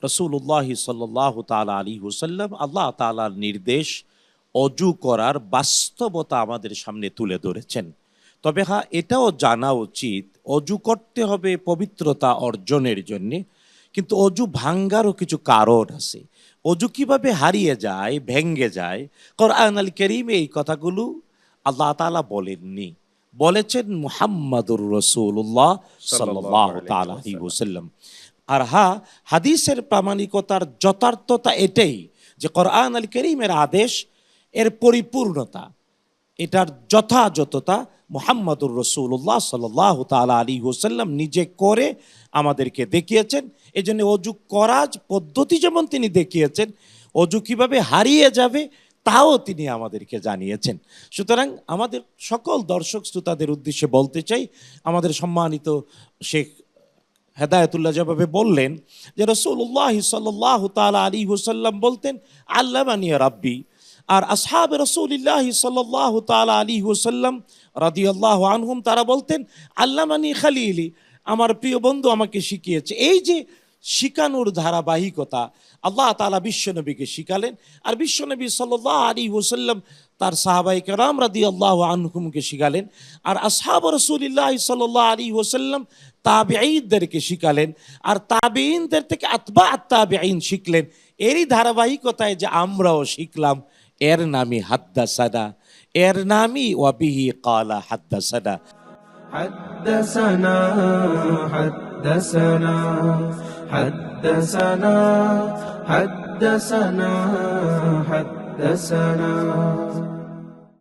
রাসূলুল্লাহ সাল্লাল্লাহু তাআলা আলাইহি ওয়াসাল্লাম আল্লাহ তাআলার নির্দেশ অজু করার বাস্তবতা আমাদের সামনে তুলে ধরেছেন। তবে হ্যাঁ, এটাও জানা উচিত অজু করতে হবে পবিত্রতা অর্জনের জন্যে, কিন্তু অজু ভাঙ্গারও কিছু কারণ আছে। অজু কিভাবে হারিয়ে যায়, ভেঙ্গে যায়, কোরআন আল কারীমে এই কথাগুলো আল্লাহ তাআলা বলেননি, বলেছেন মুহাম্মাদুর রাসূলুল্লাহ সাল্লাল্লাহু তাআলা আলাইহি ওয়াসাল্লাম। আর হ্যাঁ, হাদিসের প্রামাণিকতার যথার্থতা এটাই যে কোরআন আল কারীমের আদেশ, এর পরিপূর্ণতা, এটার যথাযথতা মুহাম্মাদুর রাসূলুল্লাহ সাল্লাল্লাহু তাআলা আলাইহি ওয়াসাল্লাম নিজে করে আমাদেরকে দেখিয়েছেন। এজন্য অজু করার পদ্ধতি যেমন তিনি দেখিয়েছেন, অজু কিভাবে হারিয়ে যাবে তাও তিনি আমাদেরকে জানিয়েছেন। সুতরাং আমাদের সকল দর্শক শ্রোতাদের উদ্দেশ্যে বলতে চাই, আমাদের সম্মানিত শেখ হেদায়েতুল্লাহ যেভাবে বললেন যে রাসূলুল্লাহ সাল্লাল্লাহু তাআলা আলাইহি ওয়াসাল্লাম বলতেন আল্লামানি রাব্বি, আর আসহাবে রাসূলিল্লাহ সাল্লাল্লাহু তাআলা আলাইহি ওয়াসাল্লাম রাদিয়াল্লাহু আনহুম তারা বলতেন আল্লামানি খালিলি, আমার প্রিয় বন্ধু আমাকে শিখিয়েছে। এই যে শিখানোর ধারাবাহিকতা আল্লাহ তাআলা বিশ্বনবীকে শিখালেন, আর বিশ্বনবী সাল্লাল্লাহু আলাইহি ওয়াসাল্লাম তার সাহাবায়ে কেরাম রাদিয়াল্লাহু আনহুমকে শিখালেন, আর আসহাব রাসূলিল্লাহ সাল্লাল্লাহু আলাইহি ওয়াসাল্লাম তাবেঈনদেরকে শিখালেন, আর তাবেঈনদের থেকে আতবা'আত তাবেঈন শিখলেন। এরই ধারাবাহিকতায় যে আমরাও শিখলাম, এর নামই হাদ্দাসানা, এর নামই ওয়াবিহি ক্বালা হাদ্দাসানা। حدثنا حدثنا حدثنا حدثنا حدثنا